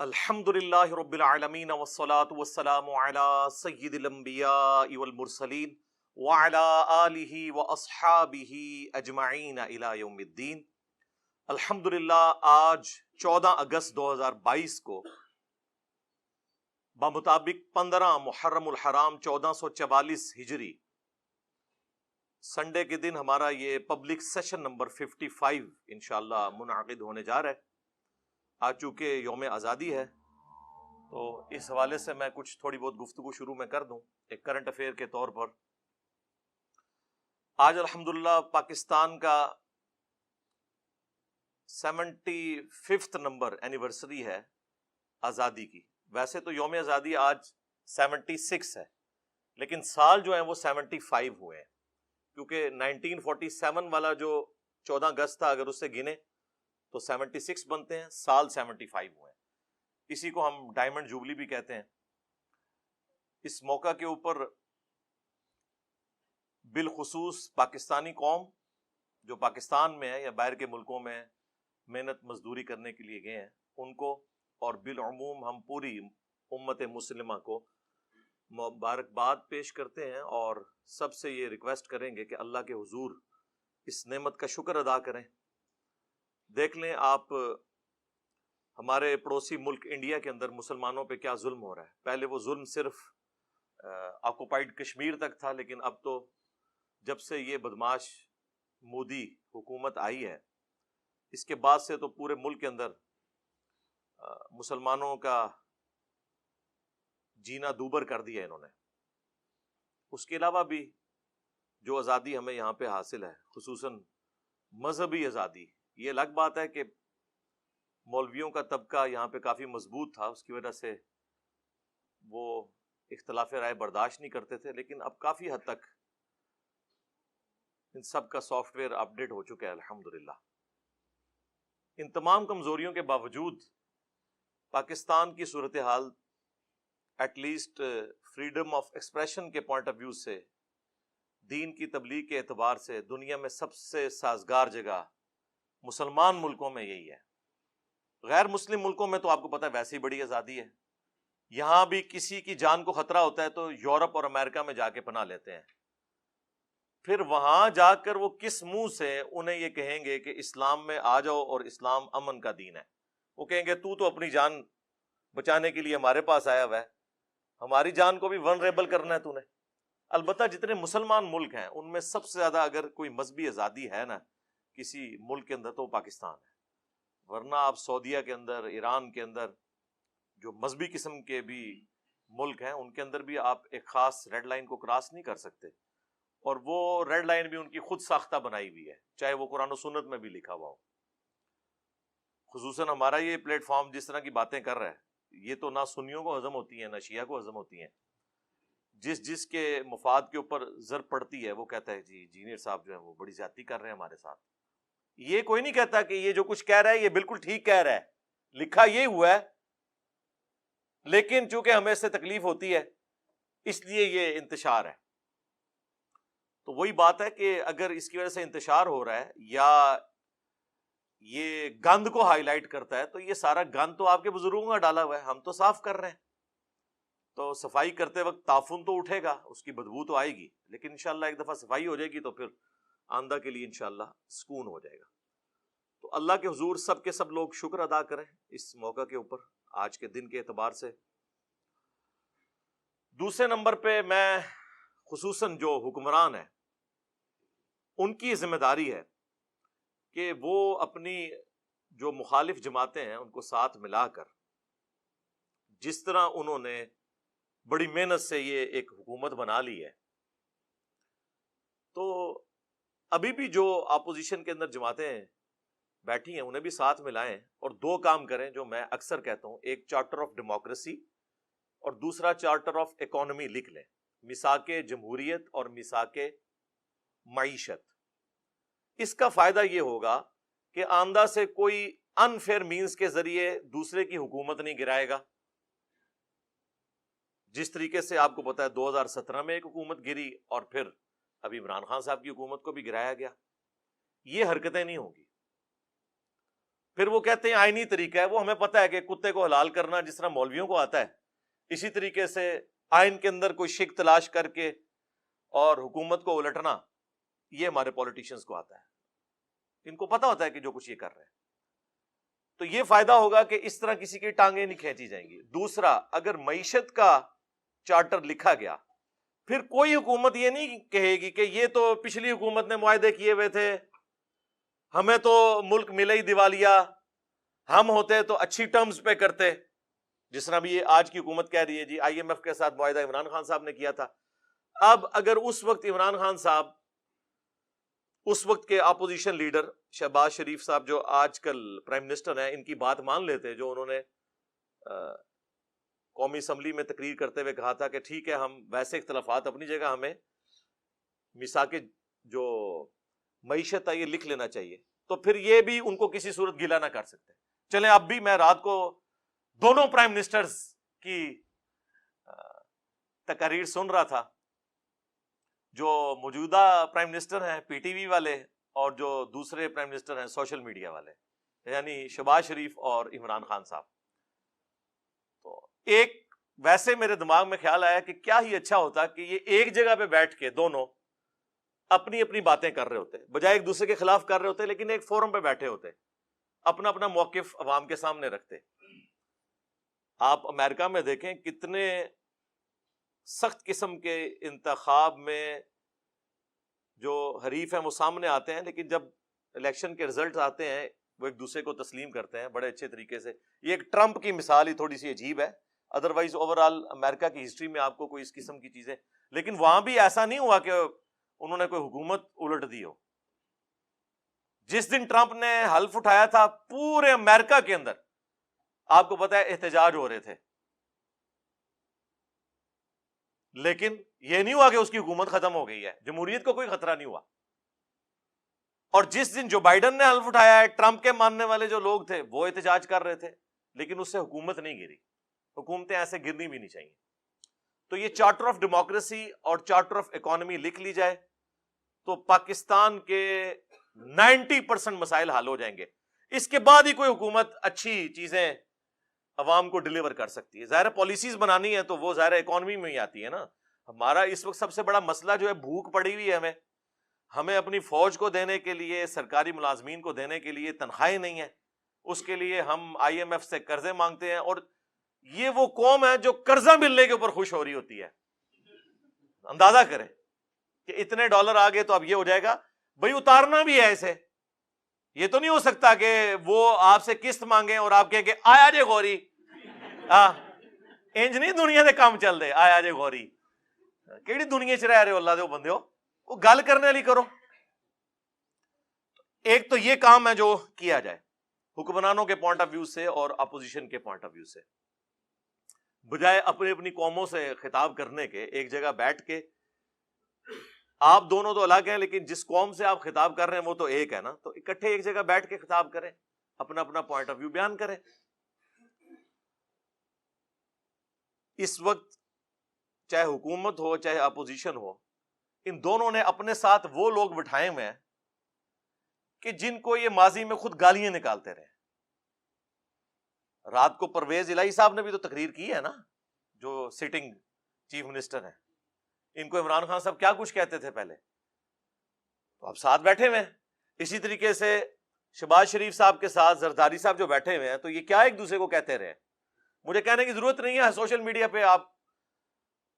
الحمدللہ رب العالمین والصلاة والسلام علی سید الانبیاء والمرسلین وعلی آلہ واصحابہ اجمعین الی یوم الدین۔ الحمدللہ آج 14 اگست 2022 کو بمطابق 15 محرم الحرام 1444 ہجری سنڈے کے دن ہمارا یہ پبلک سیشن نمبر 55 انشاءاللہ منعقد ہونے جا رہا ہے۔ آج چونکہ یوم آزادی ہے تو اس حوالے سے میں کچھ تھوڑی بہت گفتگو شروع میں کر دوں ایک کرنٹ افیئر کے طور پر۔ آج الحمدللہ پاکستان کا 75 نمبر اینیورسری ہے آزادی کی۔ ویسے تو یوم آزادی آج 76 ہے لیکن سال جو ہیں وہ 75 ہوئے ہیں، کیونکہ 1947 والا جو 14 اگست تھا اگر اس سے گنے تو 76 بنتے ہیں، سال 75 ہوئے ہیں۔ اسی کو ہم ڈائمنڈ جوبلی بھی کہتے ہیں۔ اس موقع کے اوپر بالخصوص پاکستانی قوم جو پاکستان میں ہے یا باہر کے ملکوں میں محنت مزدوری کرنے کے لیے گئے ہیں ان کو، اور بالعموم ہم پوری امت مسلمہ کو مبارکباد پیش کرتے ہیں اور سب سے یہ ریکویسٹ کریں گے کہ اللہ کے حضور اس نعمت کا شکر ادا کریں۔ دیکھ لیں آپ ہمارے پڑوسی ملک انڈیا کے اندر مسلمانوں پہ کیا ظلم ہو رہا ہے۔ پہلے وہ ظلم صرف آکوپائڈ کشمیر تک تھا، لیکن اب تو جب سے یہ بدماش مودی حکومت آئی ہے اس کے بعد سے تو پورے ملک کے اندر مسلمانوں کا جینا دوبر کر دیا انہوں نے۔ اس کے علاوہ بھی جو آزادی ہمیں یہاں پہ حاصل ہے، خصوصاً مذہبی آزادی، یہ الگ بات ہے کہ مولویوں کا طبقہ یہاں پہ کافی مضبوط تھا، اس کی وجہ سے وہ اختلاف رائے برداشت نہیں کرتے تھے، لیکن اب کافی حد تک ان سب کا سافٹ ویئر اپ ڈیٹ ہو چکا ہے الحمدللہ۔ ان تمام کمزوریوں کے باوجود پاکستان کی صورتحال at least freedom of expression کے پوائنٹ آف ویو سے، دین کی تبلیغ کے اعتبار سے دنیا میں سب سے سازگار جگہ مسلمان ملکوں میں یہی ہے۔ غیر مسلم ملکوں میں تو آپ کو پتہ ہے ویسے ہی بڑی آزادی ہے، یہاں بھی کسی کی جان کو خطرہ ہوتا ہے تو یورپ اور امریکہ میں جا کے پناہ لیتے ہیں، پھر وہاں جا کر وہ کس منہ سے انہیں یہ کہیں گے کہ اسلام میں آ جاؤ اور اسلام امن کا دین ہے؟ وہ کہیں گے تو اپنی جان بچانے کے لیے ہمارے پاس آیا ہوا ہے، ہماری جان کو بھی ونریبل کرنا ہے تو نے۔ البتہ جتنے مسلمان ملک ہیں ان میں سب سے زیادہ اگر کوئی مذہبی آزادی ہے نا کسی ملک کے اندر تو پاکستان ہے، ورنہ آپ سعودیہ کے اندر، ایران کے اندر جو مذہبی قسم کے بھی ملک ہیں ان کے اندر بھی آپ ایک خاص ریڈ لائن کو کراس نہیں کر سکتے، اور وہ ریڈ لائن بھی ان کی خود ساختہ بنائی ہوئی ہے، چاہے وہ قرآن و سنت میں بھی لکھا ہوا ہو۔ خصوصاً ہمارا یہ پلیٹ فارم جس طرح کی باتیں کر رہا ہے یہ تو نہ سنیوں کو ہضم ہوتی ہیں نہ شیعہ کو ہضم ہوتی ہیں۔ جس کے مفاد کے اوپر زر پڑتی ہے وہ کہتا ہے جی انجینئر صاحب جو ہیں وہ بڑی زیادتی کر رہے ہیں ہمارے ساتھ۔ یہ کوئی نہیں کہتا کہ یہ جو کچھ کہہ رہا ہے یہ بالکل ٹھیک کہہ رہا ہے، لکھا یہ ہوا ہے، لیکن چونکہ ہمیں اس سے تکلیف ہوتی ہے اس لیے یہ انتشار ہے۔ تو وہی بات ہے کہ اگر اس کی وجہ سے انتشار ہو رہا ہے یا یہ گند کو ہائی لائٹ کرتا ہے تو یہ سارا گند تو آپ کے بزرگوں کا ڈالا ہوا ہے، ہم تو صاف کر رہے ہیں۔ تو صفائی کرتے وقت تعفن تو اٹھے گا، اس کی بدبو تو آئے گی، لیکن انشاءاللہ ایک دفعہ صفائی ہو جائے گی تو پھر آئندہ کے لیے انشاءاللہ سکون ہو جائے گا۔ تو اللہ کے حضور سب کے سب لوگ شکر ادا کریں اس موقع کے اوپر آج کے دن کے اعتبار سے۔ دوسرے نمبر پہ میں خصوصاً جو حکمران ہیں ان کی ذمہ داری ہے کہ وہ اپنی جو مخالف جماعتیں ہیں ان کو ساتھ ملا کر، جس طرح انہوں نے بڑی محنت سے یہ ایک حکومت بنا لی ہے، تو ابھی بھی جو اپوزیشن کے اندر جماعتیں بیٹھی ہیں انہیں بھی ساتھ ملائیں اور دو کام کریں جو میں اکثر کہتا ہوں، ایک چارٹر آف ڈیموکریسی اور دوسرا چارٹر آف اکانومی لکھ لیں، میثاق جمہوریت اور میثاق معیشت۔ اس کا فائدہ یہ ہوگا کہ آئندہ سے کوئی انفیئر مینز کے ذریعے دوسرے کی حکومت نہیں گرائے گا۔ جس طریقے سے آپ کو پتا ہے 2017 میں ایک حکومت گری اور پھر ابھی عمران خان صاحب کی حکومت کو بھی گرایا گیا، یہ حرکتیں نہیں ہوں گی۔ پھر وہ کہتے ہیں آئینی طریقہ ہے. وہ ہمیں پتہ ہے کہ کتے کو حلال کرنا جس طرح مولویوں کو آتا ہے, اسی طریقے سے آئین کے اندر کوئی شک تلاش کر کے اور حکومت کو الٹنا, یہ ہمارے پولیٹیشنز کو آتا ہے. ان کو پتہ ہوتا ہے کہ جو کچھ یہ کر رہے ہیں. تو یہ فائدہ ہوگا کہ اس طرح کسی کی ٹانگیں نہیں کھینچی جائیں گی. دوسرا, اگر معیشت کا چارٹر لکھا گیا, پھر کوئی حکومت یہ نہیں کہے گی کہ یہ تو پچھلی حکومت نے معاہدے کیے ہوئے تھے, ہمیں تو ملک ملے ہی دیوالیہ, ہم ہوتے تو اچھی ٹرمز پہ کرتے. جس طرح بھی یہ آج کی حکومت کہہ رہی ہے جی آئی ایم ایف کے ساتھ معاہدہ عمران خان صاحب نے کیا تھا. اب اگر اس وقت عمران خان صاحب, اس وقت کے اپوزیشن لیڈر شہباز شریف صاحب جو آج کل پرائم منسٹر ہیں, ان کی بات مان لیتے, جو انہوں نے قومی اسمبلی میں تقریر کرتے ہوئے کہا تھا کہ ٹھیک ہے ہم ویسے اختلافات اپنی جگہ, ہمیں میثاق جو معیشت ہے یہ لکھ لینا چاہیے, تو پھر یہ بھی ان کو کسی صورت گلا نہ کر سکتے. چلیں اب بھی میں رات کو دونوں پرائم منسٹرز کی تقاریر سن رہا تھا, جو موجودہ پرائم منسٹر ہیں پی ٹی وی والے اور جو دوسرے پرائم منسٹر ہیں سوشل میڈیا والے, یعنی شہباز شریف اور عمران خان صاحب. تو ایک ویسے میرے دماغ میں خیال آیا کہ کیا ہی اچھا ہوتا کہ یہ ایک جگہ پہ بیٹھ کے دونوں اپنی اپنی باتیں کر رہے ہوتے, بجائے ایک دوسرے کے خلاف کر رہے ہوتے, لیکن ایک فورم پہ بیٹھے ہوتے, اپنا اپنا موقف عوام کے سامنے رکھتے. آپ امریکہ میں دیکھیں کتنے سخت قسم کے انتخاب میں جو حریف ہیں وہ سامنے آتے ہیں, لیکن جب الیکشن کے رزلٹ آتے ہیں وہ ایک دوسرے کو تسلیم کرتے ہیں بڑے اچھے طریقے سے. یہ ایک ٹرمپ کی مثال ہی تھوڑی سی عجیب ہے, ادروائز اوور آل امریکہ کی ہسٹری میں آپ کو کوئی اس قسم کی چیزیں, لیکن وہاں بھی ایسا نہیں ہوا کہ انہوں نے کوئی حکومت الٹ دی ہو. جس دن ٹرمپ نے حلف اٹھایا تھا پورے امریکہ کے اندر آپ کو پتا ہے احتجاج ہو رہے تھے, لیکن یہ نہیں ہوا کہ اس کی حکومت ختم ہو گئی ہے, جمہوریت کو کوئی خطرہ نہیں ہوا. اور جس دن جو بائیڈن نے حلف اٹھایا ہے, ٹرمپ کے ماننے والے جو لوگ تھے وہ احتجاج کر رہے تھے, لیکن اس سے حکومت نہیں گری. حکومتیں ایسے گرنی بھی نہیں چاہیے. تو یہ چارٹر آف ڈیموکریسی اور چارٹر آف اکانومی لکھ لی جائے تو پاکستان کے 90% مسائل حل ہو جائیں گے. اس کے بعد ہی کوئی حکومت اچھی چیزیں عوام کو ڈیلیور کر سکتی ہے. ظاہر پالیسیز بنانی ہے تو وہ ظاہر اکانومی میں ہی آتی ہے نا. ہمارا اس وقت سب سے بڑا مسئلہ جو ہے بھوک پڑی ہوئی ہے, ہمیں اپنی فوج کو دینے کے لیے, سرکاری ملازمین کو دینے کے لیے تنخواہیں نہیں ہیں, اس کے لیے ہم آئی ایم ایف سے قرضے مانگتے ہیں. اور یہ وہ قوم ہے جو قرضہ ملنے کے اوپر خوش ہو رہی ہوتی ہے. اندازہ کریں کہ اتنے ڈالر آ گئے تو اب یہ ہو جائے گا, بھئی اتارنا بھی ہے ایسے. یہ تو نہیں ہو سکتا کہ وہ آپ سے قسط مانگیں اور آپ کہیں کہ آیا جے غوری, انج نہیں دنیا دے کام چل دے. آیا جے غوری کیڑی دنیا چ رہ رہے ہو اللہ دے بندے ہو, وہ گل کرنے والی کرو. ایک تو یہ کام ہے جو کیا جائے حکمرانوں کے پوائنٹ آف ویو سے اور اپوزیشن کے پوائنٹ آف ویو سے, بجائے اپنی اپنی قوموں سے خطاب کرنے کے ایک جگہ بیٹھ کے. آپ دونوں تو الگ ہیں, لیکن جس قوم سے آپ خطاب کر رہے ہیں وہ تو ایک ہے نا, تو اکٹھے ایک جگہ بیٹھ کے خطاب کریں, اپنا اپنا پوائنٹ آف ویو بیان کریں. اس وقت چاہے حکومت ہو چاہے اپوزیشن ہو, ان دونوں نے اپنے ساتھ وہ لوگ بٹھائے ہوئے ہیں کہ جن کو یہ ماضی میں خود گالیاں نکالتے رہے. رات کو پرویز الہی صاحب نے بھی تو تقریر کی ہے نا, جو سٹنگ چیف منسٹر ہیں. ان کو عمران خان صاحب کیا کچھ کہتے تھے پہلے, تو اب ساتھ بیٹھے ہوئے ہیں. اسی طریقے سے شہباز شریف صاحب کے ساتھ زرداری صاحب جو بیٹھے ہوئے ہیں, تو یہ کیا ایک دوسرے کو کہتے رہے. مجھے کہنے کی ضرورت نہیں ہے, سوشل میڈیا پہ آپ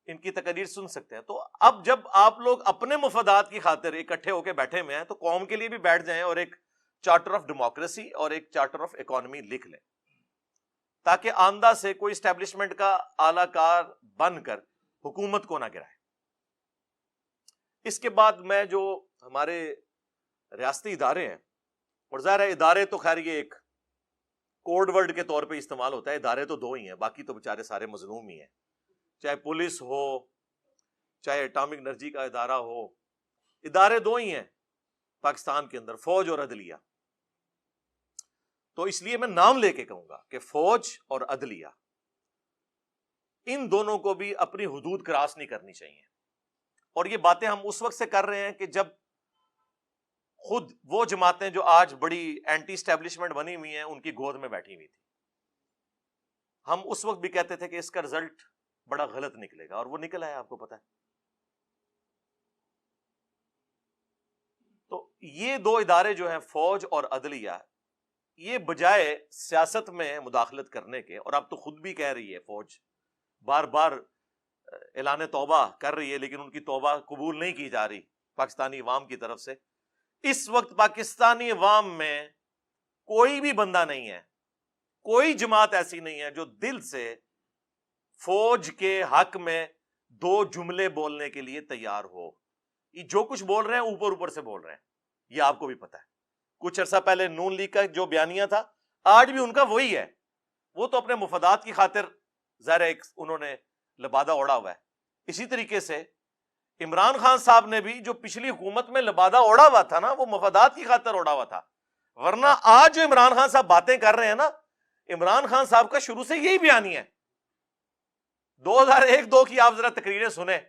ان کی تقریر سن سکتے ہیں. تو اب جب آپ لوگ اپنے مفادات کی خاطر اکٹھے ہو کے بیٹھے ہوئے ہیں, تو قوم کے لیے بھی بیٹھ جائیں اور ایک چارٹر آف ڈیموکریسی اور ایک چارٹر آف اکانومی لکھ لیں, تاکہ آندہ سے کوئی اسٹیبلشمنٹ کا اعلی کار بن کر حکومت کو نہ گرائے. اس کے بعد میں جو ہمارے ریاستی ادارے ہیں, اور ظاہر ہے ادارے تو خیر یہ ایک کوڈ ورڈ کے طور پہ استعمال ہوتا ہے, ادارے تو دو ہی ہیں, باقی تو بیچارے سارے مظلوم ہی ہیں. چاہے پولیس ہو چاہے ایٹامک انرجی کا ادارہ ہو, ادارے دو ہی ہیں پاکستان کے اندر, فوج اور عدلیہ. تو اس لیے میں نام لے کے کہوں گا کہ فوج اور عدلیہ, ان دونوں کو بھی اپنی حدود کراس نہیں کرنی چاہیے. اور یہ باتیں ہم اس وقت سے کر رہے ہیں کہ جب خود وہ جماعتیں جو آج بڑی اینٹی اسٹیبلشمنٹ بنی ہوئی ہیں ان کی گود میں بیٹھی ہوئی تھی. ہم اس وقت بھی کہتے تھے کہ اس کا رزلٹ بڑا غلط نکلے گا، اور وہ نکلا ہے، آپ کو پتا ہے. تو یہ دو ادارے جو ہیں فوج اور عدلیہ، یہ بجائے سیاست میں مداخلت کرنے کے، اور اب تو خود بھی کہہ رہی ہے فوج، بار بار اعلان توبہ کر رہی ہے لیکن ان کی توبہ قبول نہیں کی جا رہی پاکستانی عوام کی طرف سے. اس وقت پاکستانی عوام میں کوئی بھی بندہ نہیں ہے، کوئی جماعت ایسی نہیں ہے جو دل سے فوج کے حق میں دو جملے بولنے کے لیے تیار ہو. یہ جو کچھ بول رہے ہیں اوپر اوپر سے بول رہے ہیں، یہ آپ کو بھی پتا ہے. کچھ عرصہ پہلے نون لیگ کا جو بیانیہ تھا، آج بھی ان کا وہی ہے. وہ تو اپنے مفادات کی خاطر ظاہر ایک انہوں نے لبادہ اوڑا ہوا ہے. اسی طریقے سے عمران خان صاحب نے بھی جو پچھلی حکومت میں لبادہ اوڑا ہوا تھا نا، وہ مفادات کی خاطر اوڑا ہوا تھا. ورنہ آج جو عمران خان صاحب باتیں کر رہے ہیں نا، عمران خان صاحب کا شروع سے یہی بیانیہ ہے. 2001-2 کی آپ ذرا تقریریں سنیں،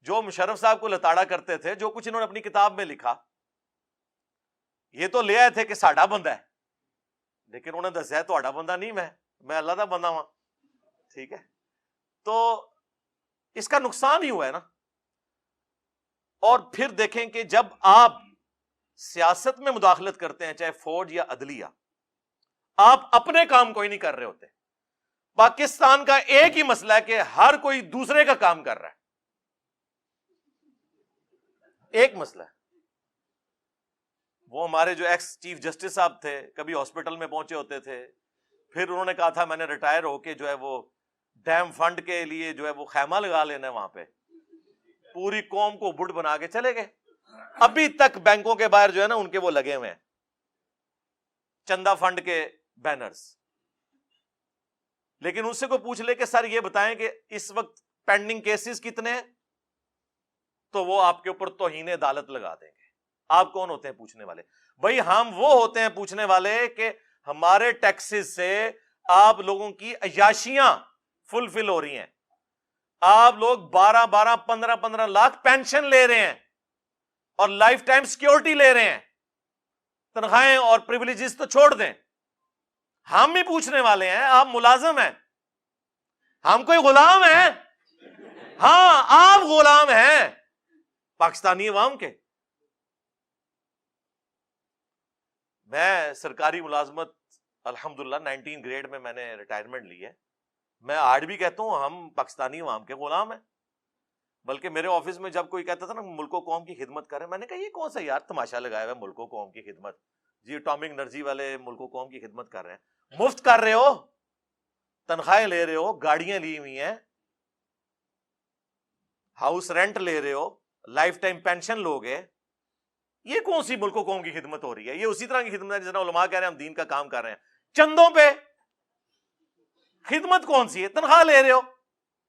جو مشرف صاحب کو لتاڑا کرتے تھے، جو کچھ انہوں نے اپنی کتاب میں لکھا، یہ تو لے آئے تھے کہ ساڈا بندہ ہے، لیکن انہوں نے دسیا تو آڈا بندہ نہیں، میں اللہ دا بندہ ہوں. ٹھیک ہے، تو اس کا نقصان ہی ہوا ہے نا. اور پھر دیکھیں کہ جب آپ سیاست میں مداخلت کرتے ہیں، چاہے فوج یا عدلیہ، آپ اپنے کام کوئی نہیں کر رہے ہوتے. پاکستان کا ایک ہی مسئلہ ہے کہ ہر کوئی دوسرے کا کام کر رہا ہے. ایک مسئلہ ہے. وہ ہمارے جو ایکس چیف جسٹس صاحب تھے، کبھی ہاسپٹل میں پہنچے ہوتے تھے، پھر انہوں نے کہا تھا میں نے ریٹائر ہو کے جو ہے وہ ڈیم فنڈ کے لیے جو ہے وہ خیمہ لگا لینا ہے وہاں پہ، پوری قوم کو بڈ بنا کے چلے گئے. ابھی تک بینکوں کے باہر جو ہے نا ان کے وہ لگے ہوئے ہیں چندہ فنڈ کے بینرز. لیکن ان سے کوئی پوچھ لے کہ سر یہ بتائیں کہ اس وقت پینڈنگ کیسز کتنے ہیں، تو وہ آپ کے اوپر توہین عدالت لگا دیں گے. آپ کون ہوتے ہیں پوچھنے والے؟ بھائی ہم وہ ہوتے ہیں پوچھنے والے کہ ہمارے ٹیکسز سے آپ لوگوں کی عیاشیاں فلفل ہو رہی ہیں. آپ لوگ 12 15 لاکھ پینشن لے رہے ہیں اور لائف ٹائم سیکیورٹی لے رہے ہیں. تنخواہیں اور پریویلیجز تو چھوڑ دیں، ہم بھی پوچھنے والے ہیں. آپ ملازم ہیں، ہم کوئی غلام ہیں؟ ہاں آپ غلام ہیں پاکستانی عوام کے. میں سرکاری ملازمت الحمدللہ 19 گریڈ میں نے ریٹائرمنٹ لی ہے. میں آج بھی کہتا ہوں ہم پاکستانی عوام کے غلام ہیں. بلکہ میرے آفس میں جب کوئی کہتا تھا نا ملک و قوم کی خدمت کریں، میں نے کہا یہ کون سا یار تماشا لگایا ہوا ہے ملک و قوم کی خدمت؟ جی اٹامک انرجی والے ملک و قوم کی خدمت کر رہے ہیں، مفت کر رہے ہو، تنخواہیں لے رہے ہو، گاڑیاں لی ہوئی ہیں، ہاؤس رینٹ لے رہے ہو، لائف ٹائم پینشن لوگے. یہ کون سی ملک و قوم کی خدمت ہو رہی ہے؟ یہ اسی طرح کی خدمت ہے جس طرح علماء کہہ رہے ہیں ہم دین کا کام کر رہے ہیں. چندوں پہ خدمت کون سی ہے؟ تنخواہ لے رہے ہو،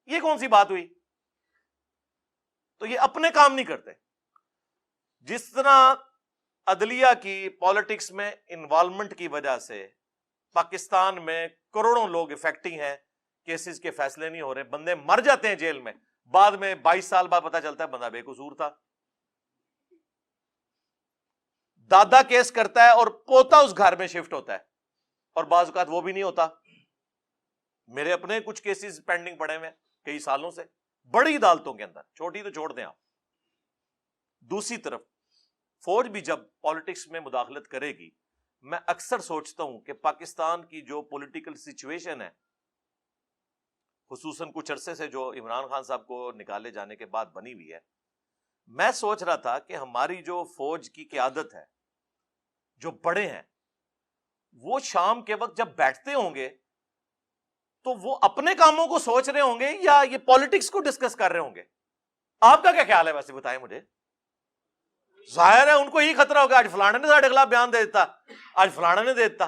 یہ کون سی بات ہوئی؟ تو یہ اپنے کام نہیں کرتے. جس طرح عدلیہ کی پالیٹکس میں انوالومنٹ کی وجہ سے پاکستان میں کروڑوں لوگ افیکٹنگ ہیں، کیسز کے فیصلے نہیں ہو رہے، بندے مر جاتے ہیں جیل میں، بعد میں 22 سال بعد پتہ چلتا ہے بندہ بے قصور تھا. دادا کیس کرتا ہے اور پوتا اس گھر میں شفٹ ہوتا ہے، اور بعض اوقات وہ بھی نہیں ہوتا. میرے اپنے کچھ کیسز پینڈنگ پڑے ہوئے کئی سالوں سے بڑی عدالتوں کے اندر، چھوٹی تو چھوڑ دیں آپ. دوسری طرف فوج بھی جب پالیٹکس میں مداخلت کرے گی، میں اکثر سوچتا ہوں کہ پاکستان کی جو پولیٹیکل سچویشن ہے، خصوصاً کچھ عرصے سے جو عمران خان صاحب کو نکالے جانے کے بعد بنی ہوئی ہے، میں سوچ رہا تھا کہ ہماری جو فوج کی قیادت ہے، جو بڑے ہیں، وہ شام کے وقت جب بیٹھتے ہوں گے تو وہ اپنے کاموں کو سوچ رہے ہوں گے یا یہ پالیٹکس کو ڈسکس کر رہے ہوں گے؟ آپ کا کیا خیال ہے؟ ویسے بتائیں مجھے. ظاہر ہے ان کو یہی خطرہ ہوگا آج فلانے نے ساڑھے خلاف بیان دے دیتا، آج فلانے نے دے دیتا.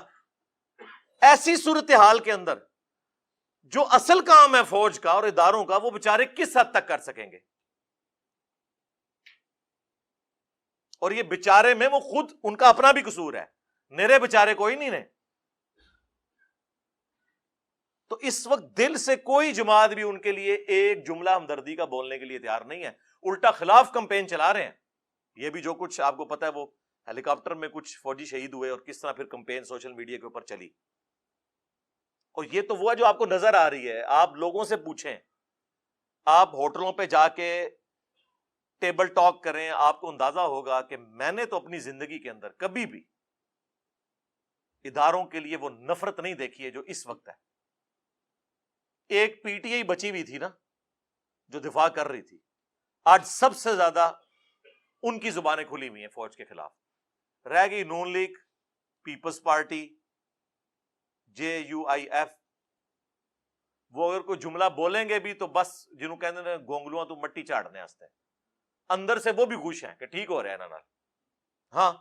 ایسی صورتحال کے اندر جو اصل کام ہے فوج کا اور اداروں کا، وہ بیچارے کس حد تک کر سکیں گے؟ اور یہ بیچارے میں وہ خود ان کا اپنا بھی قصور ہے، میرے بیچارے کوئی نہیں نے. تو اس وقت دل سے کوئی جماعت بھی ان کے لیے ایک جملہ ہمدردی کا بولنے کے لیے تیار نہیں ہے، الٹا خلاف کمپین چلا رہے ہیں. یہ بھی جو کچھ آپ کو پتا ہے وہ ہیلی کاپٹر میں کچھ فوجی شہید ہوئے اور کس طرح پھر کمپین سوشل میڈیا کے اوپر چلی. اور یہ تو وہ ہے جو آپ کو نظر آ رہی ہے. آپ لوگوں سے پوچھیں, آپ ہوٹلوں پہ جا کے ٹیبل ٹاک کریں, آپ کو اندازہ ہوگا کہ میں نے تو اپنی زندگی کے اندر کبھی بھی اداروں کے لیے وہ نفرت نہیں دیکھی ہے جو اس وقت ہے. ایک پی ٹی آئی بچی ہوئی تھی نا جو دفاع کر رہی تھی, آج سب سے زیادہ ان کی زبانیں کھلی ہوئی ہیں فوج کے خلاف. رہ گئی نون لیگ, پیپلز پارٹی, JUIF. وہ اگر کوئی جملہ بولیں گے بھی تو بس جنہوں کہتے ہیں گونگلواں تو مٹی چاڑنے آستے ہیں, اندر سے وہ بھی خوش ہیں کہ ٹھیک ہو رہے ہیں نا. ہاں,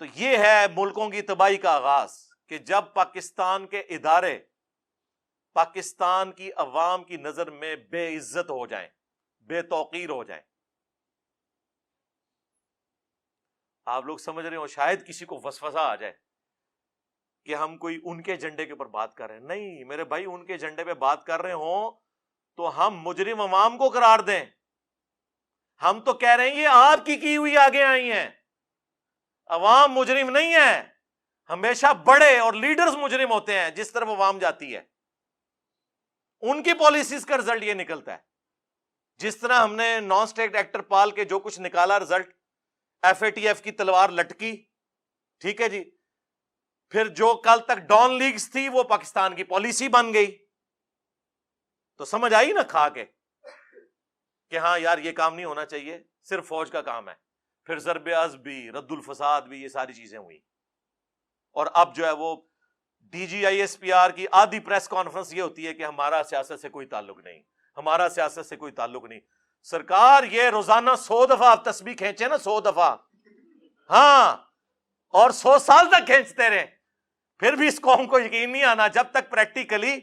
تو یہ ہے ملکوں کی تباہی کا آغاز کہ جب پاکستان کے ادارے پاکستان کی عوام کی نظر میں بے عزت ہو جائیں, بے توقیر ہو جائیں. آپ لوگ سمجھ رہے ہو شاید کسی کو وسوسہ آ جائے کہ ہم کوئی ان کے ایجنڈے کے اوپر بات کر رہے ہیں. نہیں میرے بھائی, ان کے ایجنڈے پہ بات کر رہے ہوں تو ہم مجرم عوام کو قرار دیں. ہم تو کہہ رہے ہیں یہ آپ کی ہوئی آگے آئی ہیں, عوام مجرم نہیں ہے. ہمیشہ بڑے اور لیڈرز مجرم ہوتے ہیں جس طرف عوام جاتی ہے. ان کی پالیسیز کا رزلٹ یہ نکلتا ہے. جس طرح ہم نے نان اسٹیٹ ایکٹر پال کے جو کچھ نکالا رزلٹ, FATF کی تلوار لٹکی, ٹھیک ہے جی, پھر جو کل تک ڈان لیگز تھی وہ پاکستان کی پالیسی بن گئی. تو سمجھ آئی نا کھا کے کہ ہاں یار یہ کام نہیں ہونا چاہیے, صرف فوج کا کام ہے. پھر ضرب عضب بھی, رد الفساد بھی, یہ ساری چیزیں ہوئی. اور اب جو ہے وہ DGISPR کی آدھی پریس کانفرنس یہ ہوتی ہے کہ ہمارا سیاست سے کوئی تعلق نہیں, ہمارا سیاست سے کوئی تعلق نہیں. سرکار یہ روزانہ 100 دفعہ آپ تسبیح کھینچے نا, 100 دفعہ, ہاں, اور 100 سال تک کھینچتے رہے, پھر بھی اس قوم کو یقین نہیں آنا جب تک پریکٹیکلی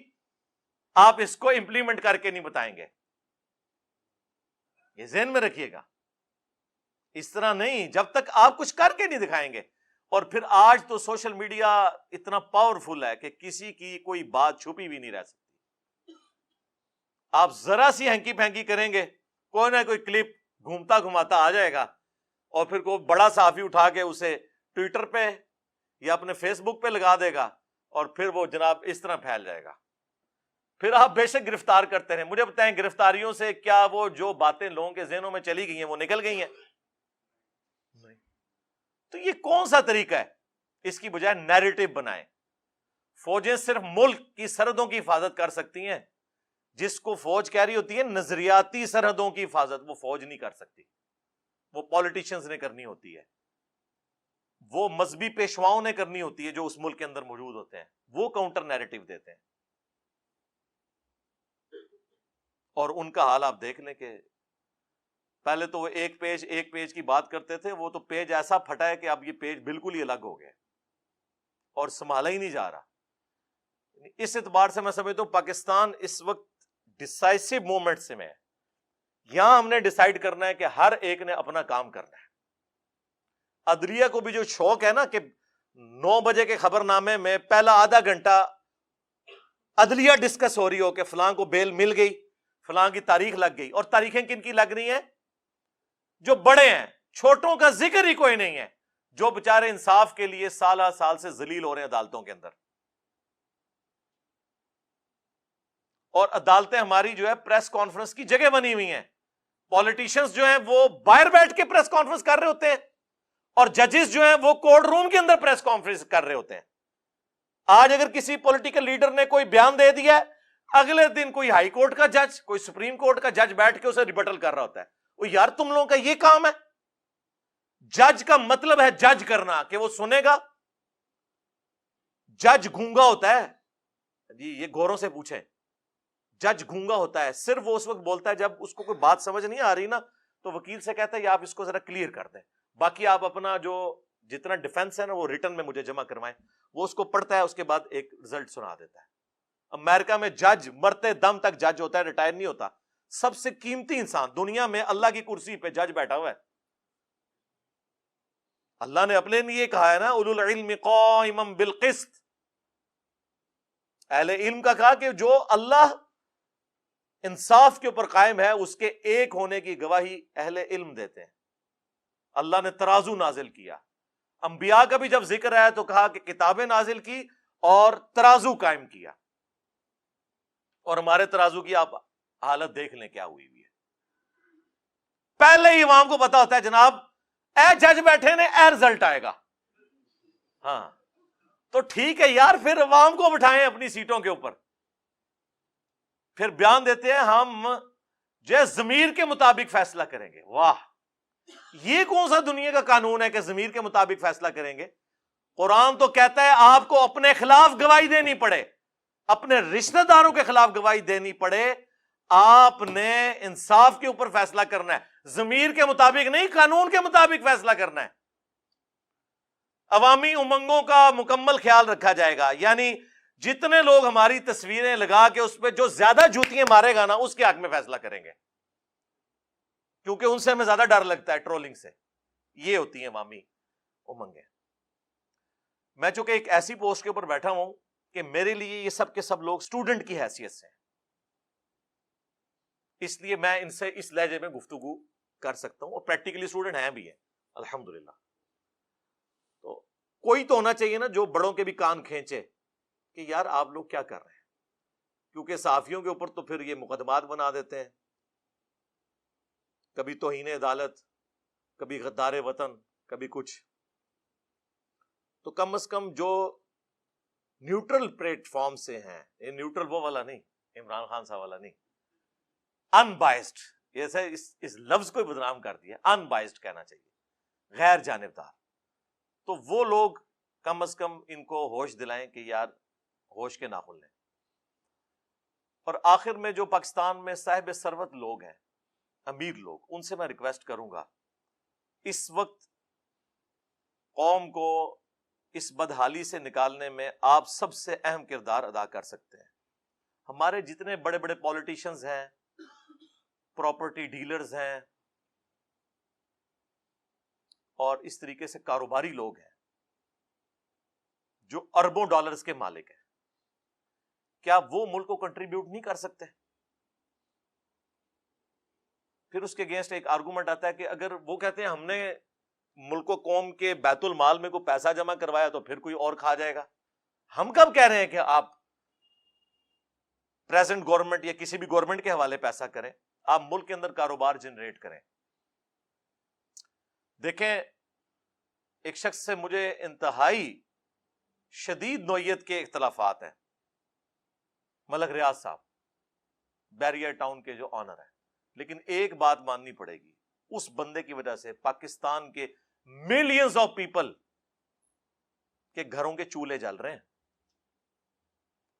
آپ اس کو امپلیمنٹ کر کے نہیں بتائیں گے. یہ ذہن میں رکھیے گا. اس طرح نہیں, جب تک آپ کچھ کر کے نہیں دکھائیں گے. اور پھر آج تو سوشل میڈیا اتنا پاورفل ہے کہ کسی کی کوئی بات چھپی بھی نہیں رہ سکتی. آپ ذرا سی ہینکی پھینکی کریں گے, کوئی نہ کوئی کلپ گھومتا گھماتا آ جائے گا, اور پھر کوئی بڑا صحافی اٹھا کے اسے ٹویٹر پہ یا اپنے فیس بک پہ لگا دے گا, اور پھر وہ جناب اس طرح پھیل جائے گا. پھر آپ بے شک گرفتار کرتے ہیں. مجھے بتائیں گرفتاریوں سے کیا وہ جو باتیں لوگوں کے ذہنوں میں چلی گئی ہیں وہ نکل گئی ہیں؟ نہیں. تو یہ کون سا طریقہ ہے؟ اس کی بجائے نیریٹو بنائیں. فوجیں صرف ملک کی سرحدوں کی حفاظت کر سکتی ہیں. جس کو فوج کہہ رہی ہوتی ہے نظریاتی سرحدوں کی حفاظت, وہ فوج نہیں کر سکتی, وہ پولیٹیشنز نے کرنی ہوتی ہے, وہ مذہبی پیشواؤں نے کرنی ہوتی ہے جو اس ملک کے اندر موجود ہوتے ہیں. وہ کاؤنٹر نیریٹو دیتے ہیں. اور ان کا حال آپ دیکھ لیں کہ پہلے تو وہ ایک پیج کی بات کرتے تھے, وہ تو پیج ایسا پھٹا ہے کہ اب یہ پیج بالکل ہی الگ ہو گیا اور سنبھالا ہی نہیں جا رہا. اس اعتبار سے میں سمجھتا ہوں پاکستان اس وقت ڈسائسو مومنٹ سے میں ہے. یہاں ہم نے ڈیسائیڈ کرنا ہے کہ ہر ایک نے اپنا کام کرنا ہے. عدلیہ کو بھی جو شوق ہے نا کہ 9 بجے کے خبر نامے میں پہلا آدھا گھنٹہ عدلیہ ڈسکس ہو رہی ہو کہ فلاں کو بیل مل گئی, فلاں کی تاریخ لگ گئی. اور تاریخیں کن کی لگ رہی ہیں؟ جو بڑے ہیں, چھوٹوں کا ذکر ہی کوئی نہیں ہے, جو بےچارے انصاف کے لیے سالہ سال سے ذلیل ہو رہے ہیں عدالتوں کے اندر. اور عدالتیں ہماری جو ہے پریس کانفرنس کی جگہ بنی ہوئی ہیں. پولیٹیشنز جو ہیں وہ باہر بیٹھ کے پریس کانفرنس کر رہے ہوتے ہیں, اور ججز جو ہیں وہ کورٹ روم کے اندر پریس کانفرنس کر رہے ہوتے ہیں. آج اگر کسی پولیٹیکل لیڈر نے کوئی بیان دے دیا ہے, اگلے دن کوئی ہائی کورٹ کا جج, کوئی سپریم کورٹ کا جج بیٹھ کے اسے ریبٹل کر رہا ہوتا ہے. وہ یار تم لوگوں کا یہ کام ہے؟ جج کا مطلب ہے جج کرنا, کہ وہ سنے گا. جج گونگا ہوتا ہے جی, یہ گوروں سے پوچھیں. جج گونگا ہوتا ہے, صرف وہ اس وقت بولتا ہے جب اس کو کوئی بات سمجھ نہیں آ رہی نا, تو وکیل سے کہتا ہے یہ آپ اس کو ذرا کلیئر کر دیں, باقی آپ اپنا جو جتنا ڈیفنس ہے نا وہ ریٹن میں مجھے جمع کروائیں. وہ اس کو پڑھتا ہے, اس کے بعد ایک رزلٹ سنا دیتا ہے. امریکہ میں جج مرتے دم تک جج ہوتا ہے, ریٹائر نہیں ہوتا. سب سے قیمتی انسان دنیا میں اللہ کی کرسی پہ جج بیٹھا ہوا ہے. اللہ نے اپنے لیے کہا ہے نا اولو العلم قائما بالقسط, اہل علم کا کہا کہ جو اللہ انصاف کے اوپر قائم ہے اس کے ایک ہونے کی گواہی اہل علم دیتے ہیں. اللہ نے ترازو نازل کیا. انبیاء کا بھی جب ذکر آیا تو کہا کہ کتابیں نازل کی اور ترازو قائم کیا. اور ہمارے ترازو کی آپ حالت دیکھ لیں کیا ہوئی ہے. پہلے ہی عوام کو پتا ہوتا ہے جناب اے جج بیٹھے نے اے رزلٹ آئے گا. ہاں تو ٹھیک ہے یار, پھر عوام کو بٹھائیں اپنی سیٹوں کے اوپر, پھر بیان دیتے ہیں ہم جو ضمیر کے مطابق فیصلہ کریں گے. واہ, یہ کون سا دنیا کا قانون ہے کہ ضمیر کے مطابق فیصلہ کریں گے؟ قرآن تو کہتا ہے آپ کو اپنے خلاف گواہی دینی پڑے, اپنے رشتہ داروں کے خلاف گواہی دینی پڑے, آپ نے انصاف کے اوپر فیصلہ کرنا ہے, ضمیر کے مطابق نہیں, قانون کے مطابق فیصلہ کرنا ہے. عوامی امنگوں کا مکمل خیال رکھا جائے گا, یعنی جتنے لوگ ہماری تصویریں لگا کے اس پہ جو زیادہ جوتیاں مارے گا نا اس کے حق میں فیصلہ کریں گے, کیونکہ ان سے ہمیں زیادہ ڈر لگتا ہے ٹرولنگ سے. یہ ہوتی ہیں عوامی امنگیں. میں چونکہ ایک ایسی پوسٹ کے اوپر بیٹھا ہوں کہ میرے لیے یہ سب کے سب لوگ اسٹوڈنٹ کی حیثیت سے ہیں, اس لیے میں ان سے اس لہجے میں گفتگو کر سکتا ہوں, اور پریکٹیکلی اسٹوڈنٹ ہیں بھی ہیں الحمدللہ. تو کوئی تو ہونا چاہیے نا جو بڑوں کے بھی کان کھینچے کہ یار آپ لوگ کیا کر رہے ہیں, کیونکہ صحافیوں کے اوپر تو پھر یہ مقدمات بنا دیتے ہیں, کبھی توہین عدالت, کبھی غدار وطن, کبھی کچھ. تو کم از کم جو نیوٹرل پلیٹ فارم سے ہیں, یہ نیوٹرل وہ والا نہیں, عمران خان صاحب والا نہیں, ان بائسڈ, جیسے اس لفظ کو بدنام کر دیا, ان بائسڈ کہنا چاہیے, غیر جانبدار. تو وہ لوگ کم از کم ان کو ہوش دلائیں کہ یار ہوش کے ناخن لیں. اور آخر میں جو پاکستان میں صاحب ثروت لوگ ہیں, امیر لوگ, ان سے میں ریکویسٹ کروں گا, اس وقت قوم کو اس بدحالی سے نکالنے میں آپ سب سے اہم کردار ادا کر سکتے ہیں. ہمارے جتنے بڑے بڑے پولیٹیشنز ہیں, پراپرٹی ڈیلرز ہیں, اور اس طریقے سے کاروباری لوگ ہیں جو اربوں ڈالرز کے مالک ہیں, کیا وہ ملک کو کنٹریبیوٹ نہیں کر سکتے؟ پھر اس کے اگینسٹ ایک آرگومنٹ آتا ہے کہ اگر وہ کہتے ہیں ہم نے ملک و قوم کے بیت المال میں کوئی پیسہ جمع کروایا تو پھر کوئی اور کھا جائے گا. ہم کب کہہ رہے ہیں کہ آپ پریزنٹ گورنمنٹ یا کسی بھی گورنمنٹ کے حوالے پیسہ کریں, آپ ملک کے اندر کاروبار جنریٹ کریں. دیکھیں, ایک شخص سے مجھے انتہائی شدید نوعیت کے اختلافات ہیں, ملک ریاض صاحب, بیریر ٹاؤن کے جو آنر ہیں, لیکن ایک بات ماننی پڑے گی, اس بندے کی وجہ سے پاکستان کے ملینز آف پیپل کے گھروں کے چولہے جل رہے ہیں.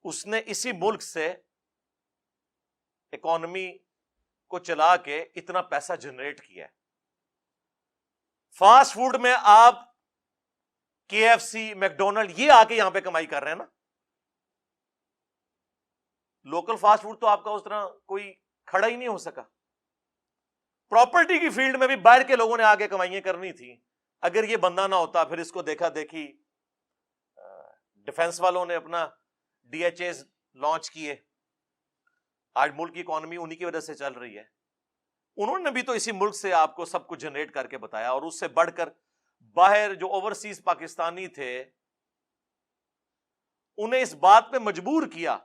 اس نے اسی ملک سے اکانومی کو چلا کے اتنا پیسہ جنریٹ کیا ہے. فاسٹ فوڈ میں آپ KFC, میکڈونلڈ, یہ آ کے یہاں پہ کمائی کر رہے ہیں نا. لوکل فاسٹ فوڈ تو آپ کا اس طرح کوئی کھڑا ہی نہیں ہو سکا. پراپرٹی کی فیلڈ میں بھی باہر کے لوگوں نے آگے کمائیاں کرنی تھی. اگر یہ بندہ نہ ہوتا, پھر اس کو دیکھا دیکھی ڈیفنس والوں نے اپنا DHAs لانچ کیے, آج ملک کی اکانومی انہی کی وجہ سے چل رہی ہے. انہوں نے بھی تو اسی ملک سے آپ کو سب کچھ جنریٹ کر کے بتایا, اور اس سے بڑھ کر باہر جو اوورسیز پاکستانی تھے انہیں اس بات پہ مجبور کیا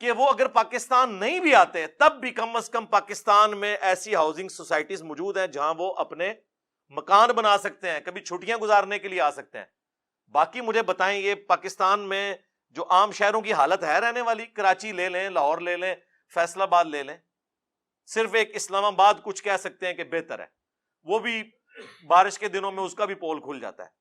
کہ وہ اگر پاکستان نہیں بھی آتے تب بھی کم از کم پاکستان میں ایسی ہاؤسنگ سوسائٹیز موجود ہیں جہاں وہ اپنے مکان بنا سکتے ہیں, کبھی چھٹیاں گزارنے کے لیے آ سکتے ہیں. باقی مجھے بتائیں, یہ پاکستان میں جو عام شہروں کی حالت ہے رہنے والی, کراچی لے لیں, لاہور لے لیں, فیصل آباد لے لیں, صرف ایک اسلام آباد کچھ کہہ سکتے ہیں کہ بہتر ہے, وہ بھی بارش کے دنوں میں اس کا بھی پول کھل جاتا ہے.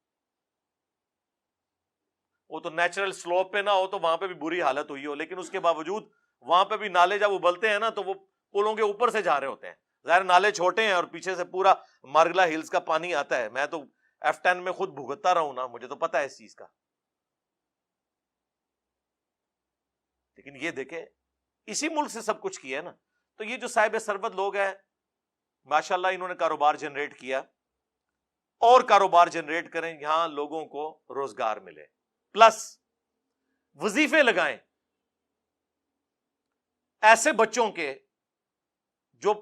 وہ تو نیچرل سلوپ پہ نہ ہو تو وہاں پہ بھی بری حالت ہوئی ہو, لیکن اس کے باوجود وہاں پہ بھی نالے جب ابلتے ہیں نا تو وہ پلوں کے اوپر سے جا رہے ہوتے ہیں. ظاہر نالے چھوٹے ہیں اور پیچھے سے پورا مارگلا ہلز کا پانی آتا ہے. میں تو F10 میں خود بھگتتا رہا ہوں نا, مجھے تو پتا ہے اس چیز کا. لیکن یہ دیکھیں اسی ملک سے سب کچھ کیا ہے نا. تو یہ جو صاحب ثروت لوگ ہیں ماشاءاللہ انہوں نے کاروبار جنریٹ کیا, اور کاروبار جنریٹ کریں, یہاں لوگوں کو روزگار ملے, پلس وظیفے لگائیں ایسے بچوں کے جو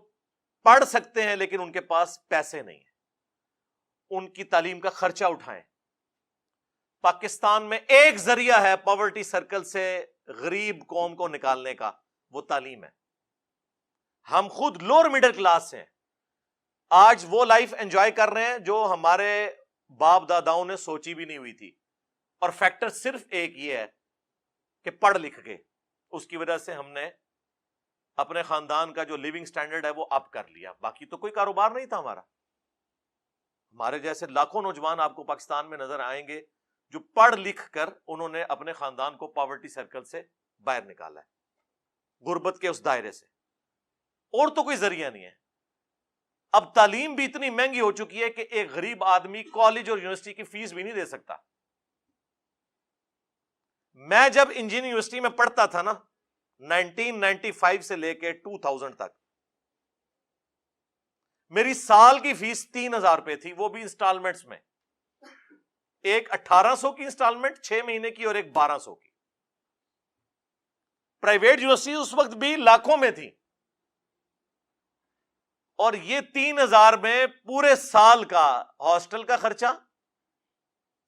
پڑھ سکتے ہیں لیکن ان کے پاس پیسے نہیں ہیں. ان کی تعلیم کا خرچہ اٹھائیں. پاکستان میں ایک ذریعہ ہے پاورٹی سرکل سے غریب قوم کو نکالنے کا، وہ تعلیم ہے. ہم خود لوور مڈل کلاس ہیں، آج وہ لائف انجوائے کر رہے ہیں جو ہمارے باپ داداؤں نے سوچی بھی نہیں ہوئی تھی. اور فیکٹر صرف ایک یہ ہے کہ پڑھ لکھ کے اس کی وجہ سے ہم نے اپنے خاندان کا جو لیونگ سٹینڈرڈ ہے وہ اپ کر لیا. باقی تو کوئی کاروبار نہیں تھا ہمارا. ہمارے جیسے لاکھوں نوجوان آپ کو پاکستان میں نظر آئیں گے جو پڑھ لکھ کر انہوں نے اپنے خاندان کو پاورٹی سرکل سے باہر نکالا ہے، غربت کے اس دائرے سے. اور تو کوئی ذریعہ نہیں ہے. اب تعلیم بھی اتنی مہنگی ہو چکی ہے کہ ایک غریب آدمی کالج اور یونیورسٹی کی فیس بھی نہیں دے سکتا. میں جب انجینئرنگ یونیورسٹی میں پڑھتا تھا نا 1995 سے لے کے 2000 تک، میری سال کی فیس 3000 روپے تھی، وہ بھی انسٹالمنٹس میں. ایک 1800 کی انسٹالمنٹ 6 مہینے کی اور ایک 1200 کی. پرائیویٹ یونیورسٹی اس وقت بھی لاکھوں میں تھی. اور یہ 3000 میں پورے سال کا ہاسٹل کا خرچہ،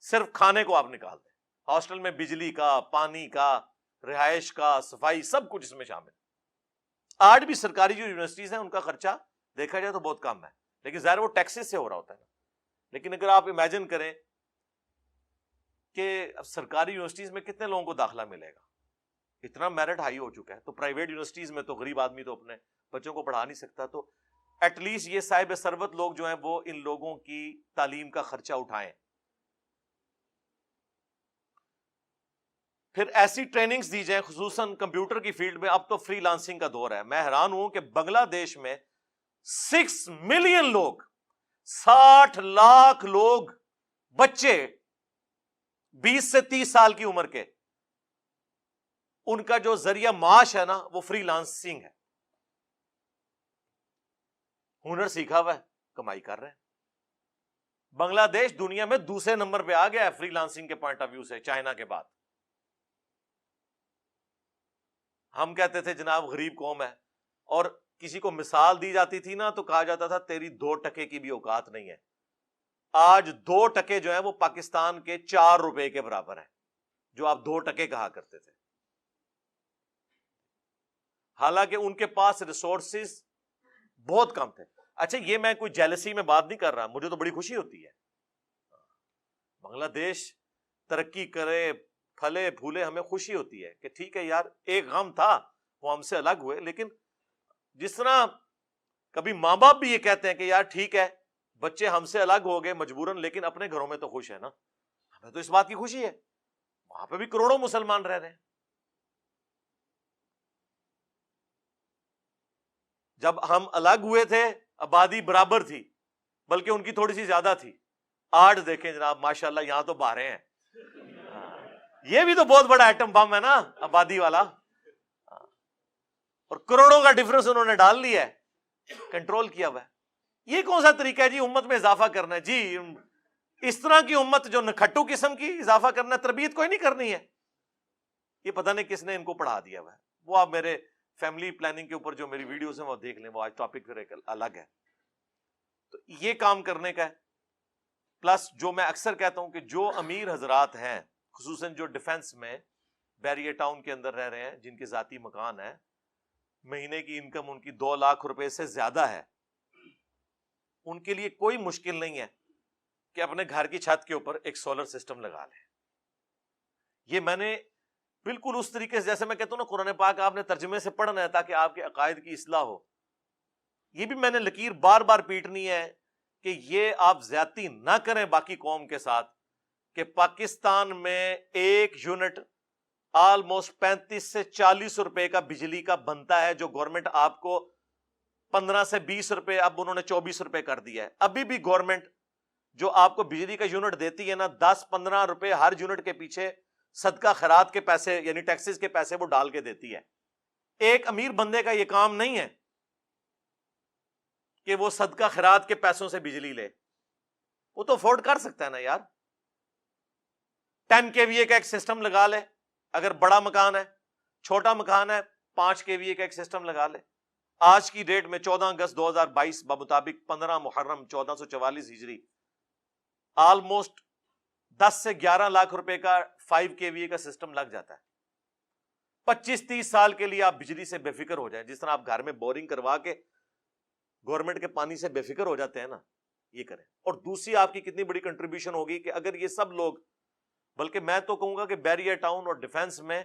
صرف کھانے کو آپ نکال دیں، ہاسٹل میں بجلی کا، پانی کا، رہائش کا، صفائی، سب کچھ اس میں شامل. آج بھی سرکاری جو یونیورسٹیز ہیں ان کا خرچہ دیکھا جائے تو بہت کم ہے، لیکن ظاہر وہ ٹیکسز سے ہو رہا ہوتا ہے نا. لیکن اگر آپ امیجن کریں کہ سرکاری یونیورسٹیز میں کتنے لوگوں کو داخلہ ملے گا، اتنا میرٹ ہائی ہو چکا ہے. تو پرائیویٹ یونیورسٹیز میں تو غریب آدمی تو اپنے بچوں کو پڑھا نہیں سکتا. تو ایٹ لیسٹ یہ صاحب ثروت لوگ جو ہیں وہ ان لوگوں کی تعلیم کا خرچہ اٹھائیں. پھر ایسی ٹریننگز دی جائیں خصوصاً کمپیوٹر کی فیلڈ میں. اب تو فری لانسنگ کا دور ہے. میں حیران ہوں کہ بنگلہ دیش میں 6 ملین لوگ، 60 لاکھ لوگ، بچے 20 سے 30 سال کی عمر کے، ان کا جو ذریعہ معاش ہے نا وہ فری لانسنگ ہے. ہنر سیکھا ہوا ہے، کمائی کر رہے ہیں. بنگلہ دیش دنیا میں دوسرے نمبر پہ آ گیا ہے فری لانسنگ کے پوائنٹ آف ویو سے، چائنا کے بعد. ہم کہتے تھے جناب غریب قوم ہے، اور کسی کو مثال دی جاتی تھی نا تو کہا جاتا تھا تیری 2 ٹکے کی بھی اوقات نہیں ہے. آج 2 ٹکے جو ہیں وہ پاکستان کے 4 روپے کے برابر ہیں، جو آپ 2 ٹکے کہا کرتے تھے. حالانکہ ان کے پاس ریسورسز بہت کم تھے. اچھا یہ میں کوئی جیلسی میں بات نہیں کر رہا، مجھے تو بڑی خوشی ہوتی ہے بنگلہ دیش ترقی کرے، پھلے پھولے، ہمیں خوشی ہوتی ہے کہ ٹھیک ہے یار، ایک غم تھا وہ ہم سے الگ ہوئے. لیکن جس طرح کبھی ماں باپ بھی یہ کہتے ہیں کہ یار ٹھیک ہے بچے ہم سے الگ ہو گئے مجبوراً، لیکن اپنے گھروں میں تو خوش ہے نا. ہمیں تو اس بات کی خوشی ہے، وہاں پہ بھی کروڑوں مسلمان رہ رہے ہیں. جب ہم الگ ہوئے تھے آبادی برابر تھی، بلکہ ان کی تھوڑی سی زیادہ تھی. آج دیکھیں جناب ماشاءاللہ یہاں تو بارے ہیں. یہ بھی تو بہت بڑا ایٹم بم ہے نا آبادی والا. اور کروڑوں کا ڈفرنس انہوں نے ڈال لیا ہے، کنٹرول کیا ہوا ہے. یہ کون سا طریقہ ہے جی امت میں اضافہ کرنا ہے؟ جی اس طرح کی امت جو نکھٹو قسم کی اضافہ کرنا ہے، تربیت کوئی نہیں کرنی ہے. یہ پتہ نہیں کس نے ان کو پڑھا دیا ہوا ہے. وہ آپ میرے فیملی پلاننگ کے اوپر جو میری ویڈیوز ہیں وہ دیکھ لیں، وہ آج ٹاپک پھر ایک الگ ہے. تو یہ کام کرنے کا ہے. پلس جو میں اکثر کہتا ہوں کہ جو امیر حضرات ہیں خصوصاً جو ڈیفنس میں بیریئر ٹاؤن کے اندر رہ رہے ہیں، جن کے ذاتی مکان ہیں، مہینے کی انکم ان کی 2 لاکھ روپے سے زیادہ ہے، ان کے لیے کوئی مشکل نہیں ہے کہ اپنے گھر کی چھت کے اوپر ایک سولر سسٹم لگا لیں. یہ میں نے بالکل اس طریقے سے، جیسے میں کہتا ہوں نا قرآن پاک آپ نے ترجمے سے پڑھنا ہے تاکہ آپ کے عقائد کی اصلاح ہو، یہ بھی میں نے لکیر بار بار پیٹنی ہے کہ یہ آپ زیادتی نہ کریں باقی قوم کے ساتھ کہ پاکستان میں 1 یونٹ آلموسٹ 35 سے 40 روپے کا بجلی کا بنتا ہے، جو گورنمنٹ آپ کو 15 سے 20 روپے، اب انہوں نے 24 روپے کر دیا ہے. ابھی بھی گورنمنٹ جو آپ کو بجلی کا یونٹ دیتی ہے نا، 10-15 روپے ہر یونٹ کے پیچھے صدقہ خیرات کے پیسے یعنی ٹیکسز کے پیسے وہ ڈال کے دیتی ہے. ایک امیر بندے کا یہ کام نہیں ہے کہ وہ صدقہ خیرات کے پیسوں سے بجلی لے. وہ تو افورڈ کر سکتا ہے نا یار. 10 kVA کا ایک سسٹم لگا لے اگر بڑا مکان ہے، چھوٹا مکان ہے 5 kVA کا ایک سسٹم لگا لے. آج کی ڈیٹ میں 14 اگست 2022 بمطابق 15 محرم 1444 ہجری آلموسٹ 10 سے 11 لاکھ روپے کا 5 KVA کا سسٹم لگ جاتا ہے. 25-30 سال کے لیے آپ بجلی سے بے فکر ہو جائیں. جس طرح آپ گھر میں بورنگ کروا کے گورنمنٹ کے پانی سے بے فکر ہو جاتے ہیں نا, یہ کریں. اور دوسری آپ کی کتنی بڑی کنٹریبیوشن ہوگی کہ اگر یہ سب لوگ, بلکہ میں تو کہوں گا کہ بیریا ٹاؤن اور ڈیفنس میں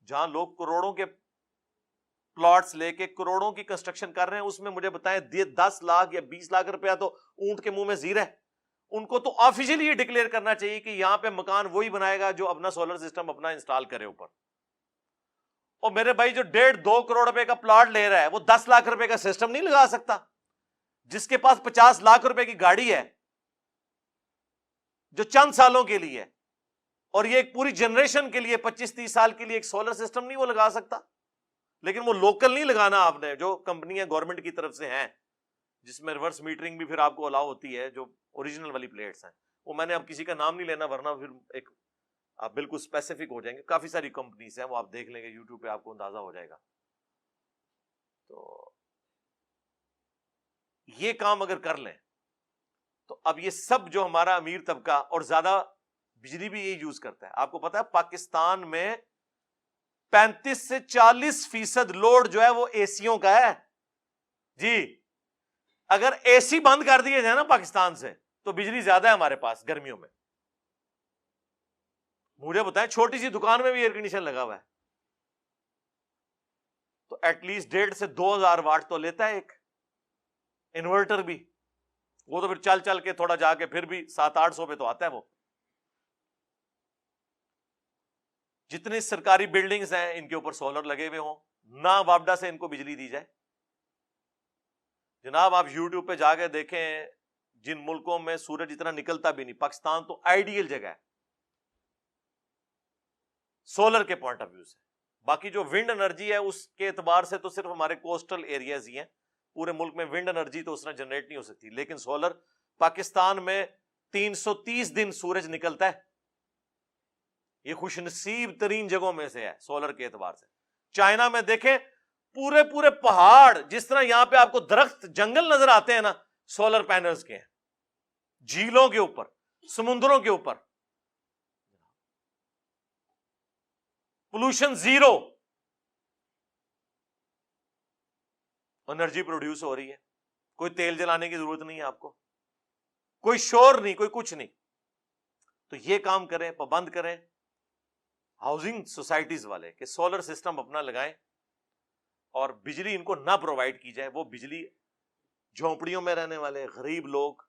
جہاں لوگ کروڑوں کے پلاٹس لے کے کروڑوں کی کنسٹرکشن کر رہے ہیں, اس میں مجھے بتائیں 10 لاکھ یا 20 لاکھ روپیہ تو اونٹ کے منہ میں زیر ہے. ان کو تو آفیشلی یہ ڈکلیئر کرنا چاہیے کہ یہاں پہ مکان وہی بنائے گا جو اپنا سولر سسٹم اپنا انسٹال کرے اوپر. اور میرے بھائی جو 1.5-2 کروڑ روپے کا پلاٹ لے رہا ہے وہ 10 لاکھ روپے کا سسٹم نہیں لگا سکتا. جس کے پاس 50 لاکھ روپے کی گاڑی ہے جو چند سالوں کے لیے, اور یہ ایک پوری جنریشن کے لیے 25-30 سال کے لیے ایک سولر سسٹم نہیں وہ لگا سکتا. لیکن وہ لوکل نہیں لگانا آپ نے, جو کمپنیاں گورنمنٹ کی طرف سے ہیں جس میں ریورس میٹرنگ بھی پھر آپ کو الاؤ ہوتی ہے, جو اوریجنل والی پلیٹس ہیں. وہ میں نے اب کسی کا نام نہیں لینا ورنہ پھر ایک آپ بالکل اسپیسیفک ہو جائیں گے. کافی ساری کمپنیز ہیں, وہ آپ دیکھ لیں گے یوٹیوب پہ, آپ کو اندازہ ہو جائے گا. تو یہ کام اگر کر لیں تو اب یہ سب جو ہمارا امیر طبقہ اور زیادہ بجلی بھی یہ یوز کرتا ہے. آپ کو پتا ہے پاکستان میں 35 سے 40% لوڈ جو ہے وہ اے سیوں کا ہے جی. اگر اے سی بند کر دیے جائے نا پاکستان سے تو بجلی زیادہ ہے ہمارے پاس گرمیوں میں. مجھے بتائیں چھوٹی سی دکان میں بھی ایئر کنڈیشن لگا ہوا ہے تو ایٹ لیسٹ 1.5 سے 2,000 واٹ تو لیتا ہے ایک انورٹر بھی. وہ تو پھر چل چل کے تھوڑا جا کے پھر بھی 700-800 پہ تو آتا ہے وہ. جتنے سرکاری بلڈنگز ہیں ان کے اوپر سولر لگے ہوئے ہوں, نہ وابڈا سے ان کو بجلی دی جائے. جناب آپ یوٹیوب پہ جا کے دیکھیں جن ملکوں میں سورج اتنا نکلتا بھی نہیں, پاکستان تو آئیڈیل جگہ ہے سولر کے پوائنٹ آف ویو سے. باقی جو ونڈ انرجی ہے اس کے اعتبار سے تو صرف ہمارے کوسٹل ایریاز ہی ہیں, پورے ملک میں ونڈ انرجی تو اس طرح جنریٹ نہیں ہو سکتی. لیکن سولر پاکستان میں 330 دن سورج نکلتا ہے. یہ خوش نصیب ترین جگہوں میں سے ہے سولر کے اعتبار سے. چائنا میں دیکھیں پورے پورے پہاڑ, جس طرح یہاں پہ آپ کو درخت جنگل نظر آتے ہیں نا, سولر پینلز کے ہیں. جھیلوں کے اوپر, سمندروں کے اوپر, پولوشن زیرو, انرجی پروڈیوس ہو رہی ہے. کوئی تیل جلانے کی ضرورت نہیں ہے آپ کو, کوئی شور نہیں, کوئی کچھ نہیں. تو یہ کام کریں, پابند کریں ہاؤسنگ سوسائٹیز والے کہ سولر سسٹم اپنا لگائیں اور بجلی ان کو نہ پرووائڈ کی جائے. وہ بجلی جھونپڑیوں میں رہنے والے غریب لوگ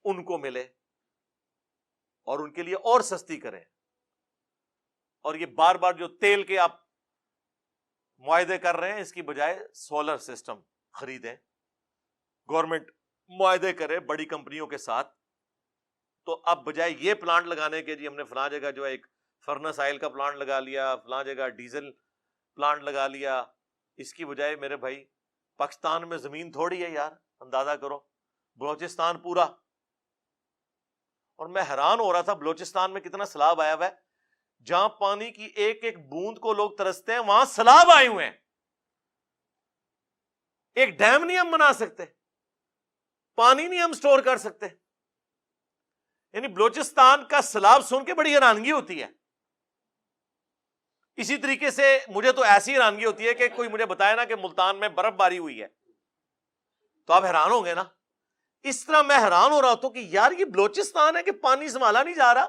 ان کو ملے اور ان کے لیے اور سستی کریں. اور یہ بار بار جو تیل کے آپ معاہدے کر رہے ہیں اس کی بجائے سولر سسٹم خریدیں. گورنمنٹ معاہدے کرے بڑی کمپنیوں کے ساتھ. تو اب بجائے یہ پلانٹ لگانے کے جی ہم نے فلاں جگہ جو ہے ایک فرنس آئل کا پلانٹ لگا لیا, فلاں جگہ ڈیزل پلانٹ لگا لیا, اس کی بجائے میرے بھائی پاکستان میں زمین تھوڑی ہے یار, اندازہ کرو بلوچستان پورا. اور میں حیران ہو رہا تھا بلوچستان میں کتنا سیلاب آیا ہوا ہے. جہاں پانی کی ایک ایک بوند کو لوگ ترستے ہیں وہاں سیلاب آئے ہوئے ہیں. ایک ڈیم نہیں ہم بنا سکتے, پانی نہیں ہم سٹور کر سکتے. یعنی بلوچستان کا سیلاب سن کے بڑی حیرانگی ہوتی ہے. اسی طریقے سے مجھے تو ایسی حیرانگی ہوتی ہے کہ کوئی مجھے بتائے نا کہ ملتان میں برف باری ہوئی ہے تو آپ حیران ہوں گے نا. اس طرح میں حیران ہو رہا ہوں کہ یار یہ بلوچستان ہے کہ پانی سنبھالا نہیں جا رہا,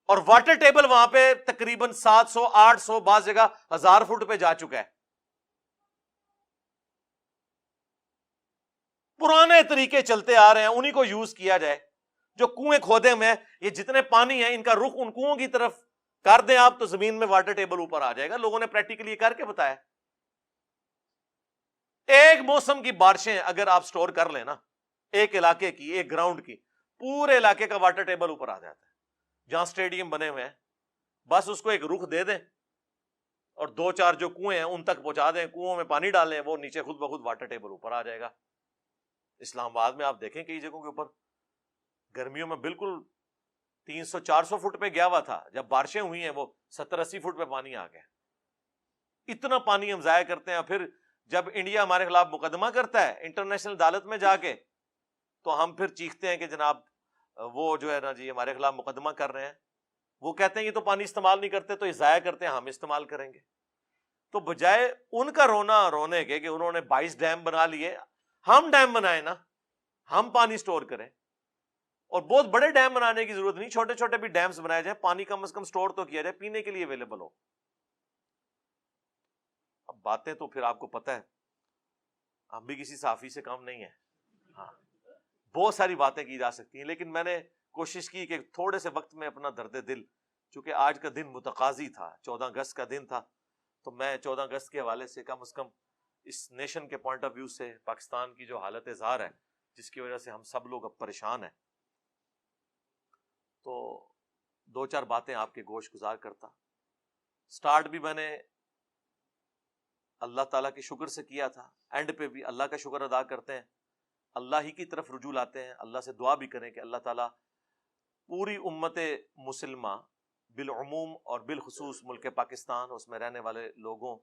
اور واٹر ٹیبل وہاں پہ تقریباً 700-800 بعض جگہ 1000 فٹ پہ جا چکا ہے. پرانے طریقے چلتے آ رہے ہیں, انہی کو یوز کیا جائے. جو کنویں کھودے ہوئے یہ جتنے پانی ہیں ان کا رخ ان کنووں کی طرف کر دیں آپ تو زمین میں واٹر ٹیبل اوپر آ جائے گا. لوگوں نے پریکٹیکلی کر کے بتایا. ایک موسم کی بارشیں اگر آپ سٹور کر لیں نا, ایک علاقے کی, ایک گراؤنڈ کی, پورے علاقے کا واٹر ٹیبل اوپر آ جاتا ہے. جہاں سٹیڈیم بنے ہوئے ہیں بس اس کو ایک رخ دے دیں اور 2-4 جو کنویں ہیں ان تک پہنچا دیں, کنووں میں پانی ڈالیں, وہ نیچے خود بخود واٹر ٹیبل اوپر آ جائے گا. اسلام آباد میں آپ دیکھیں کئی جگہوں کے اوپر گرمیوں میں بالکل 300-400 فٹ پہ گیا ہوا تھا, جب بارشیں ہوئی ہیں وہ 70-80 فٹ پہ پانی آ گیا. اتنا پانی ہم ضائع کرتے ہیں. پھر جب انڈیا ہمارے خلاف مقدمہ کرتا ہے انٹرنیشنل عدالت میں جا کے تو ہم پھر چیختے ہیں کہ جناب وہ جو ہے نا جی ہمارے خلاف مقدمہ کر رہے ہیں، وہ کہتے ہیں یہ تو پانی استعمال نہیں کرتے تو یہ ضائع کرتے ہیں، ہم استعمال کریں گے. تو بجائے ان کا رونے کے کہ انہوں نے 22 ڈیم بنا لیے، ہم ڈیم بنائیں نا، ہم پانی سٹور کریں. اور بہت بڑے ڈیم بنانے کی ضرورت نہیں، چھوٹے چھوٹے بھی ڈیمز بنائے جائیں، پانی کم از کم سٹور تو کیا جائے، پینے کے لیے اویلیبل ہو. اب باتیں تو پھر آپ کو پتہ ہے ہم بھی کسی صحافی سے کم نہیں ہیں، ہاں بہت ساری باتیں کی جا سکتی ہیں، لیکن میں نے کوشش کی کہ تھوڑے سے وقت میں اپنا درد دل، چونکہ آج کا دن متقاضی تھا، 14 اگست کا دن تھا، تو میں 14 اگست کے حوالے سے کم از کم اس نیشن کے پوائنٹ آف ویو سے پاکستان کی جو حالت زار ہے جس کی وجہ سے ہم سب لوگ اب پریشان ہیں، تو دو چار باتیں آپ کے گوش گزار کرتا. سٹارٹ بھی میں نے اللہ تعالیٰ کے شکر سے کیا تھا، اینڈ پہ بھی اللہ کا شکر ادا کرتے ہیں، اللہ ہی کی طرف رجوع لاتے ہیں، اللہ سے دعا بھی کریں کہ اللہ تعالیٰ پوری امت مسلمہ بالعموم اور بالخصوص ملک پاکستان، اس میں رہنے والے لوگوں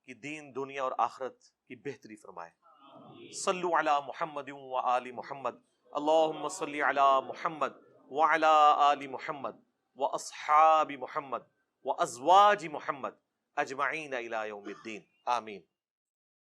کی دین دنیا اور آخرت کی بہتری فرمائے. صلو علی محمد و آل محمد، اللہم صلی علی محمد وعلی آل محمد و اصحاب محمد و ازواج محمد اجمعین الی یوم الدین، آمین.